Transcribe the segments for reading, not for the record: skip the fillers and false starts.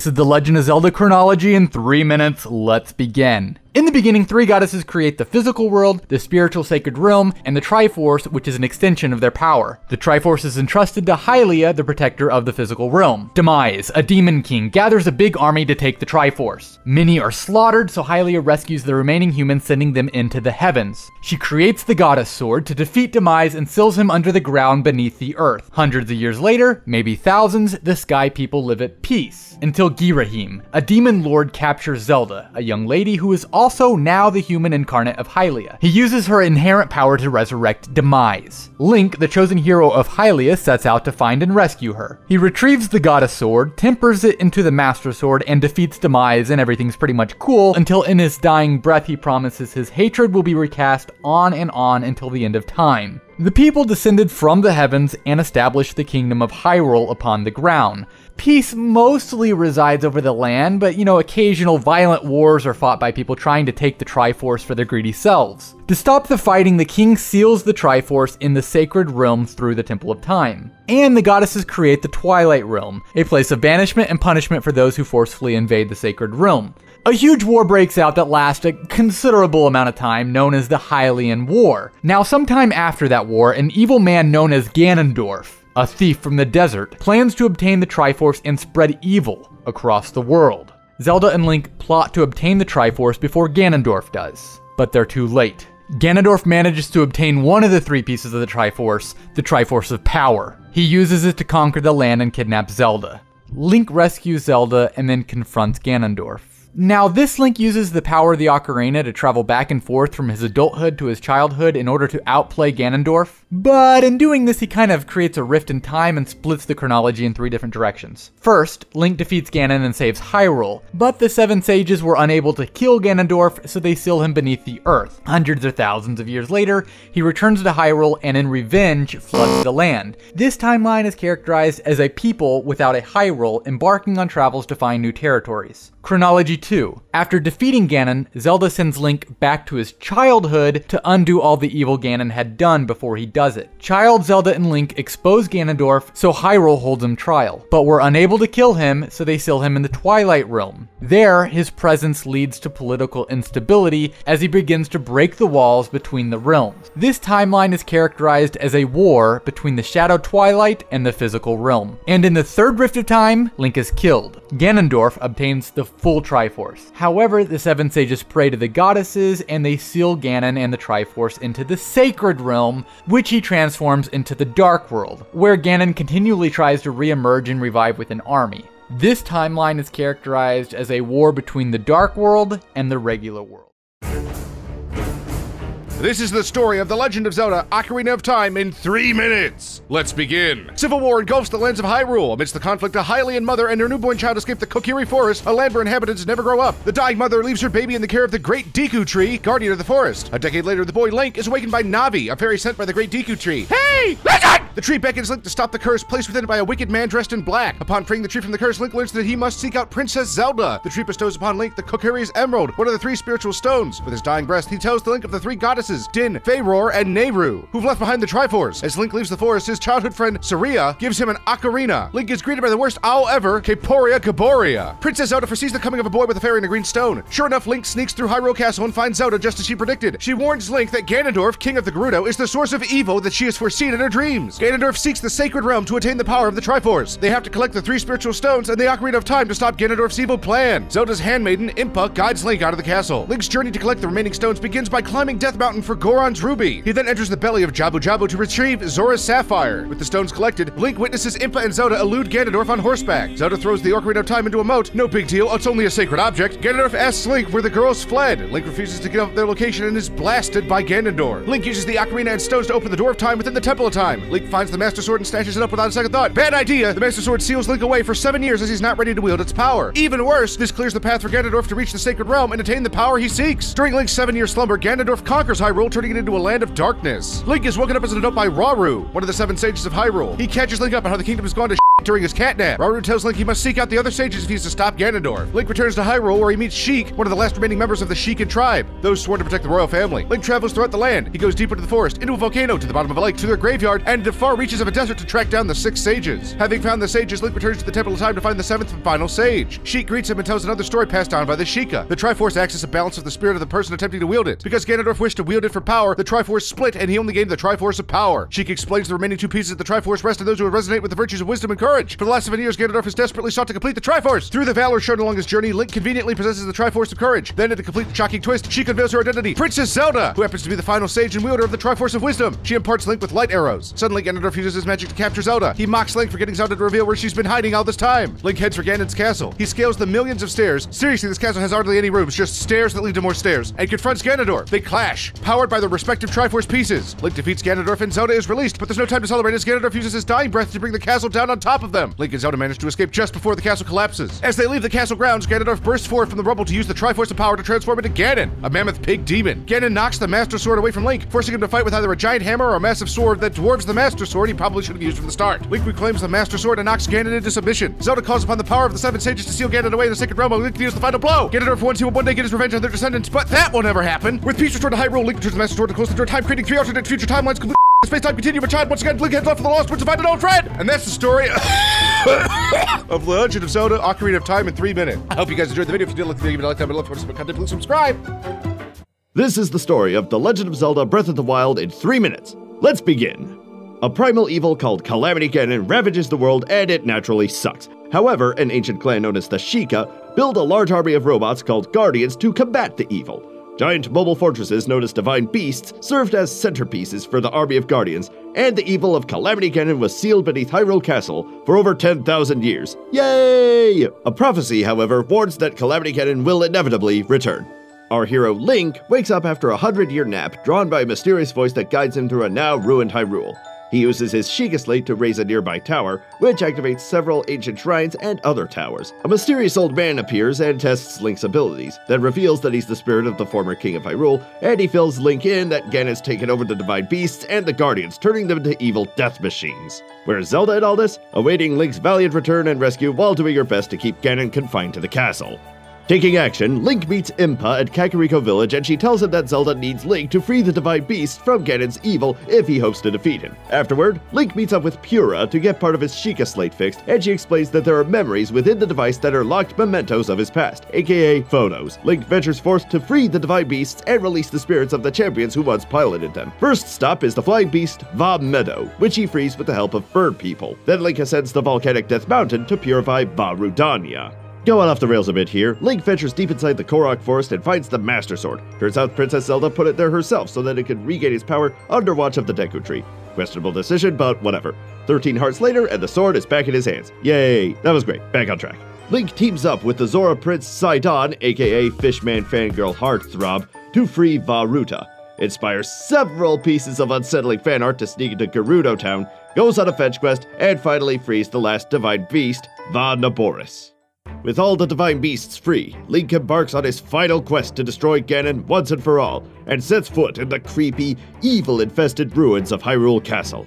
This is the Legend of Zelda chronology in 3 minutes. Let's begin. In the beginning, 3 goddesses create the physical world, the spiritual sacred realm, and the Triforce, which is an extension of their power. The Triforce is entrusted to Hylia, the protector of the physical realm. Demise, a demon king, gathers a big army to take the Triforce. Many are slaughtered, so Hylia rescues the remaining humans, sending them into the heavens. She creates the Goddess Sword to defeat Demise and seals him under the ground beneath the earth. Hundreds of years later, maybe thousands, the Sky people live at peace. Until Girahim, a demon lord, captures Zelda, a young lady who is also now the human incarnate of Hylia. He uses her inherent power to resurrect Demise. Link, the chosen hero of Hylia, sets out to find and rescue her. He retrieves the Goddess Sword, tempers it into the Master Sword, and defeats Demise, and everything's pretty much cool until in his dying breath he promises his hatred will be recast on and on until the end of time. The people descended from the heavens and established the kingdom of Hyrule upon the ground. Peace mostly resides over the land, but occasional violent wars are fought by people trying to take the Triforce for their greedy selves. To stop the fighting, the king seals the Triforce in the sacred realm through the Temple of Time. And the goddesses create the Twilight Realm, a place of banishment and punishment for those who forcefully invade the sacred realm. A huge war breaks out that lasts a considerable amount of time, known as the Hylian War. Now, sometime after that war, an evil man known as Ganondorf, a thief from the desert, plans to obtain the Triforce and spread evil across the world. Zelda and Link plot to obtain the Triforce before Ganondorf does, but they're too late. Ganondorf manages to obtain one of the 3 pieces of the Triforce of Power. He uses it to conquer the land and kidnap Zelda. Link rescues Zelda and then confronts Ganondorf. Now, this Link uses the power of the Ocarina to travel back and forth from his adulthood to his childhood in order to outplay Ganondorf, but in doing this he kind of creates a rift in time and splits the chronology in 3 different directions. First, Link defeats Ganon and saves Hyrule, but the 7 sages were unable to kill Ganondorf, so they seal him beneath the earth. Hundreds or thousands of years later, he returns to Hyrule and in revenge floods the land. This timeline is characterized as a people without a Hyrule embarking on travels to find new territories. Chronology 2. After defeating Ganon, Zelda sends Link back to his childhood to undo all the evil Ganon had done before he does it. Child Zelda and Link expose Ganondorf, so Hyrule holds him trial, but were unable to kill him, so they seal him in the Twilight Realm. There, his presence leads to political instability as he begins to break the walls between the realms. This timeline is characterized as a war between the Shadow Twilight and the physical realm. And in the 3rd Rift of Time, Link is killed. Ganondorf obtains the full Triforce. However, the 7 sages pray to the goddesses and they seal Ganon and the Triforce into the Sacred Realm, which he transforms into the Dark World, where Ganon continually tries to re-emerge and revive with an army. This timeline is characterized as a war between the Dark World and the regular world. This is the story of The Legend of Zelda Ocarina of Time in 3 minutes. Let's begin. Civil war engulfs the lands of Hyrule. Amidst the conflict, a Hylian mother and her newborn child escape the Kokiri Forest, a land where inhabitants never grow up. The dying mother leaves her baby in the care of the Great Deku Tree, guardian of the forest. A decade later, the boy Link is awakened by Navi, a fairy sent by the Great Deku Tree. Hey, listen! The tree beckons Link to stop the curse placed within it by a wicked man dressed in black. Upon freeing the tree from the curse, Link learns that he must seek out Princess Zelda. The tree bestows upon Link the Kokiri's Emerald, one of the 3 spiritual stones. With his dying breath, he tells the Link of the 3 goddesses, Din, Faeror, and Nehru, who've left behind the Triforce. As Link leaves the forest, his childhood friend Saria gives him an ocarina. Link is greeted by the worst owl ever, Caporia Gaboria. Princess Zelda foresees the coming of a boy with a fairy and a green stone. Sure enough, Link sneaks through Hyrule Castle and finds Zelda just as she predicted. She warns Link that Ganondorf, king of the Gerudo, is the source of evil that she has foreseen in her dreams. Ganondorf seeks the Sacred Realm to attain the power of the Triforce. They have to collect the 3 spiritual stones and the Ocarina of Time to stop Ganondorf's evil plan. Zelda's handmaiden, Impa, guides Link out of the castle. Link's journey to collect the remaining stones begins by climbing Death Mountain for Goron's Ruby. He then enters the belly of Jabu Jabu to retrieve Zora's Sapphire. With the stones collected, Link witnesses Impa and Zelda elude Ganondorf on horseback. Zelda throws the Ocarina of Time into a moat. No big deal, it's only a sacred object. Ganondorf asks Link where the girls fled. Link refuses to give up their location and is blasted by Ganondorf. Link uses the Ocarina and stones to open the door of time within the Temple of Time. Link finds the Master Sword and snatches it up without a second thought. Bad idea! The Master Sword seals Link away for 7 years as he's not ready to wield its power. Even worse, this clears the path for Ganondorf to reach the Sacred Realm and attain the power he seeks. During Link's 7-year slumber, Ganondorf conquers Hyrule, turning it into a land of darkness. Link is woken up as an adult by Rauru, one of the 7 sages of Hyrule. He catches Link up on how the kingdom has gone to shit during his catnap. Rauru tells Link he must seek out the other sages if he's to stop Ganondorf. Link returns to Hyrule where he meets Sheik, one of the last remaining members of the Sheikan tribe, those sworn to protect the royal family. Link travels throughout the land. He goes deep into the forest, into a volcano, to the bottom of a lake, to their graveyard, and into far reaches of a desert to track down the 6 sages. Having found the sages, Link returns to the Temple of Time to find the 7th and final sage. Sheik greets him and tells another story passed down by the Sheikah. The Triforce acts as a balance of the spirit of the person attempting to wield it. Because Ganondorf wished to wield it for power, the Triforce split and he only gained the Triforce of power. Sheik explains the remaining 2 pieces of the Triforce rest on those who resonate with the virtues of wisdom and courage. For the last 7 years, Ganondorf has desperately sought to complete the Triforce. Through the valor shown along his journey, Link conveniently possesses the Triforce of courage. Then, in a complete shocking twist, Sheik unveils her identity, Princess Zelda, who happens to be the final sage and wielder of the Triforce of wisdom. She imparts Link with light arrows. Suddenly, Ganondorf uses his magic to capture Zelda. He mocks Link for getting Zelda to reveal where she's been hiding all this time. Link heads for Ganon's castle. He scales the millions of stairs. Seriously, this castle has hardly any rooms, just stairs that lead to more stairs, and confronts Ganondorf. They clash, powered by their respective Triforce pieces. Link defeats Ganondorf and Zelda is released, but there's no time to celebrate as Ganondorf uses his dying breath to bring the castle down on top of them. Link and Zelda manage to escape just before the castle collapses. As they leave the castle grounds, Ganondorf bursts forth from the rubble to use the Triforce of power to transform into Ganon, a mammoth pig demon. Ganon knocks the Master Sword away from Link, forcing him to fight with either a giant hammer or a massive sword that dwarves the Master Sword he probably should have used from the start. Link reclaims the Master Sword and knocks Ganon into submission. Zelda calls upon the power of the 7 sages to seal Ganon away in the sacred realm, and Link deals the final blow. Ganondorf once he will one day get his revenge on their descendants, but that will never happen. With peace restored to Hyrule, Link returns the Master Sword to close the door time, creating 3 alternate future timelines, complete space-time continuum, a child once again Link heads off for the lost woods to find an old friend. And that's the story of The Legend of Zelda: Ocarina of Time in 3 minutes. I hope you guys enjoyed the video. If you did, let the video give it a like down below. If you want to support content, please subscribe. This is the story of The Legend of Zelda: Breath of the Wild in 3 minutes. Let's begin. A primal evil called Calamity Ganon ravages the world, and it naturally sucks. However, an ancient clan known as the Sheikah build a large army of robots called Guardians to combat the evil. Giant mobile fortresses known as Divine Beasts served as centerpieces for the army of Guardians, and the evil of Calamity Ganon was sealed beneath Hyrule Castle for over 10,000 years. Yay! A prophecy, however, warns that Calamity Ganon will inevitably return. Our hero Link wakes up after a 100-year nap drawn by a mysterious voice that guides him through a now ruined Hyrule. He uses his Sheikah Slate to raise a nearby tower, which activates several ancient shrines and other towers. A mysterious old man appears and tests Link's abilities, then reveals that he's the spirit of the former king of Hyrule, and he fills Link in that Ganon's taken over the Divine Beasts and the Guardians, turning them into evil death machines. Where's Zelda in all this? Awaiting Link's valiant return and rescue while doing her best to keep Ganon confined to the castle. Taking action, Link meets Impa at Kakariko Village, and she tells him that Zelda needs Link to free the Divine Beast from Ganon's evil if he hopes to defeat him. Afterward, Link meets up with Pura to get part of his Sheikah Slate fixed, and she explains that there are memories within the device that are locked mementos of his past, aka photos. Link ventures forth to free the Divine Beasts and release the spirits of the champions who once piloted them. First stop is the flying beast Va Meadow, which he frees with the help of bird people. Then Link ascends the volcanic Death Mountain to purify Va Rudania. Going off the rails a bit here, Link ventures deep inside the Korok Forest and finds the Master Sword. Turns out Princess Zelda put it there herself so that it could regain its power under watch of the Deku Tree. Questionable decision, but whatever. 13 hearts later, and the sword is back in his hands. Yay! That was great. Back on track. Link teams up with the Zora Prince Sidon, aka Fishman Fangirl Heartthrob, to free Vah Ruta. Inspires several pieces of unsettling fan art to sneak into Gerudo Town, goes on a fetch quest, and finally frees the last Divine Beast, Vah Naboris. With all the Divine Beasts free, Link embarks on his final quest to destroy Ganon once and for all, and sets foot in the creepy, evil-infested ruins of Hyrule Castle.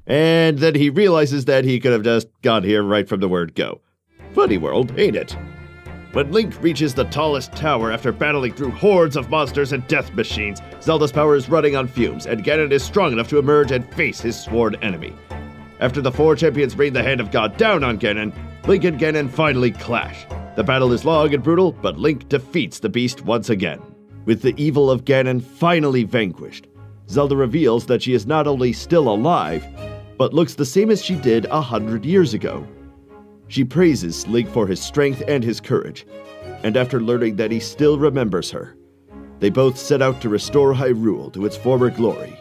And then he realizes that he could have just gone here right from the word go. Funny world, ain't it? When Link reaches the tallest tower after battling through hordes of monsters and death machines, Zelda's power is running on fumes, and Ganon is strong enough to emerge and face his sworn enemy. After the 4 champions rain the hand of God down on Ganon, Link and Ganon finally clash. The battle is long and brutal, but Link defeats the beast once again. With the evil of Ganon finally vanquished, Zelda reveals that she is not only still alive, but looks the same as she did 100 years ago. She praises Link for his strength and his courage, and after learning that he still remembers her, they both set out to restore Hyrule to its former glory.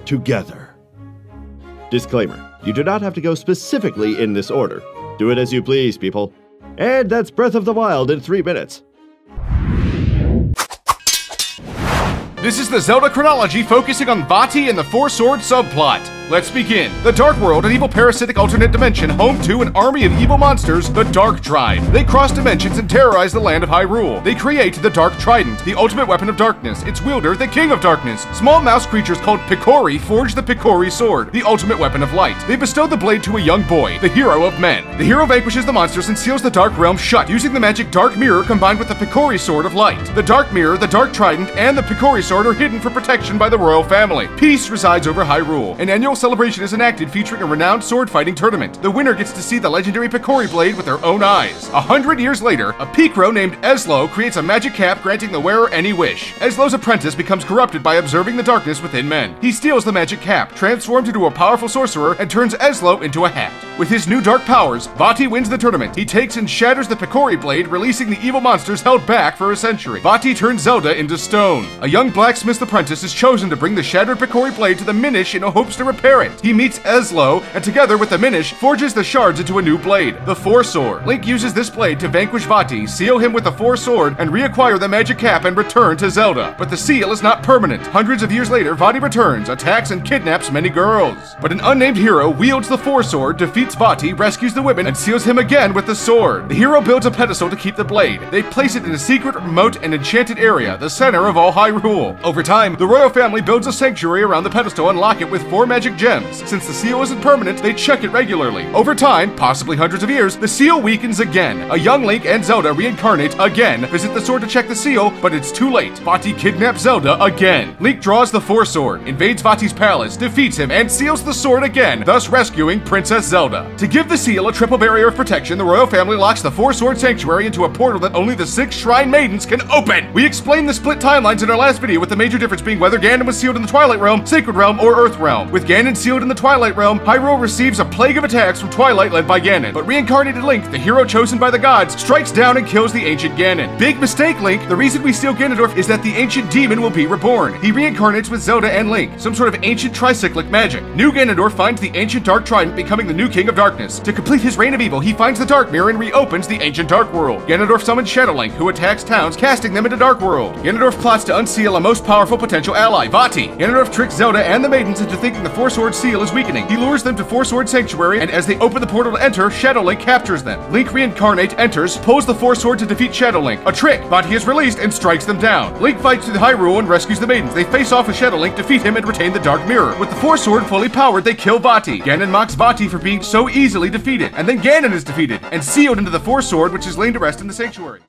Together. Disclaimer: you do not have to go specifically in this order. Do it as you please, people. And that's Breath of the Wild in 3 minutes. This is the Zelda chronology focusing on Vati and the Four Swords subplot. Let's begin. The Dark World, an evil parasitic alternate dimension home to an army of evil monsters, the Dark Tribe. They cross dimensions and terrorize the land of Hyrule. They create the Dark Trident, the ultimate weapon of darkness. Its wielder, the King of Darkness. Small mouse creatures called Picori forge the Picori Sword, the ultimate weapon of light. They bestow the blade to a young boy, the hero of men. The hero vanquishes the monsters and seals the Dark Realm shut, using the magic Dark Mirror combined with the Picori Sword of light. The Dark Mirror, the Dark Trident, and the Picori Sword are hidden for protection by the royal family. Peace resides over Hyrule. An annual celebration is enacted featuring a renowned sword fighting tournament. The winner gets to see the legendary Picori blade with their own eyes. 100 years later, a Picro named Eslo creates a magic cap granting the wearer any wish. Eslo's apprentice becomes corrupted by observing the darkness within men. He steals the magic cap, transforms into a powerful sorcerer, and turns Eslo into a hat. With his new dark powers, Vati wins the tournament. He takes and shatters the Picori blade, releasing the evil monsters held back for a century. Vati turns Zelda into stone. A young blacksmith's apprentice is chosen to bring the shattered Picori blade to the Minish in hopes to repair it. He meets Eslo, and together with the Minish, forges the shards into a new blade, the Four Sword. Link uses this blade to vanquish Vati, seal him with the Four Sword, and reacquire the magic cap and return to Zelda. But the seal is not permanent. Hundreds of years later, Vati returns, attacks and kidnaps many girls. But an unnamed hero wields the Four Sword, defeats Vati, rescues the women, and seals him again with the sword. The hero builds a pedestal to keep the blade. They place it in a secret, remote, and enchanted area, the center of all Hyrule. Over time, the royal family builds a sanctuary around the pedestal and lock it with 4 magic gems. Since the seal isn't permanent, they check it regularly. Over time, possibly hundreds of years, the seal weakens again. A young Link and Zelda reincarnate again, visit the sword to check the seal, but it's too late. Vati kidnaps Zelda again. Link draws the Four Sword, invades Vati's palace, defeats him, and seals the sword again, thus rescuing Princess Zelda. To give the seal a triple barrier of protection, the royal family locks the Four Sword Sanctuary into a portal that only the 6 Shrine Maidens can open. We explained the split timelines in our last video, with the major difference being whether Ganon was sealed in the Twilight Realm, Sacred Realm, or Earth Realm. With Ganon sealed in the Twilight Realm, Hyrule receives a plague of attacks from Twilight led by Ganon. But reincarnated Link, the hero chosen by the gods, strikes down and kills the ancient Ganon. Big mistake, Link. The reason we steal Ganondorf is that the ancient demon will be reborn. He reincarnates with Zelda and Link, some sort of ancient tricyclic magic. New Ganondorf finds the ancient Dark Trident, becoming the new King of Darkness. To complete his reign of evil, he finds the Dark Mirror and reopens the ancient Dark World. Ganondorf summons Shadow Link, who attacks towns, casting them into Dark World. Ganondorf plots to unseal a most powerful potential ally, Vati. Ganondorf tricks Zelda and the maidens into thinking the Four Sword seal is weakening. He lures them to Four Sword Sanctuary, and as they open the portal to enter, Shadow Link captures them. Link reincarnate, enters, pulls the Four Sword to defeat Shadow Link. A trick! Vati is released and strikes them down. Link fights through the Hyrule and rescues the maidens. They face off with Shadow Link, defeat him, and retain the Dark Mirror. With the Four Sword fully powered, they kill Vati. Ganon mocks Vati for being so easily defeated, and then Ganon is defeated and sealed into the Four Sword, which is laid to rest in the Sanctuary.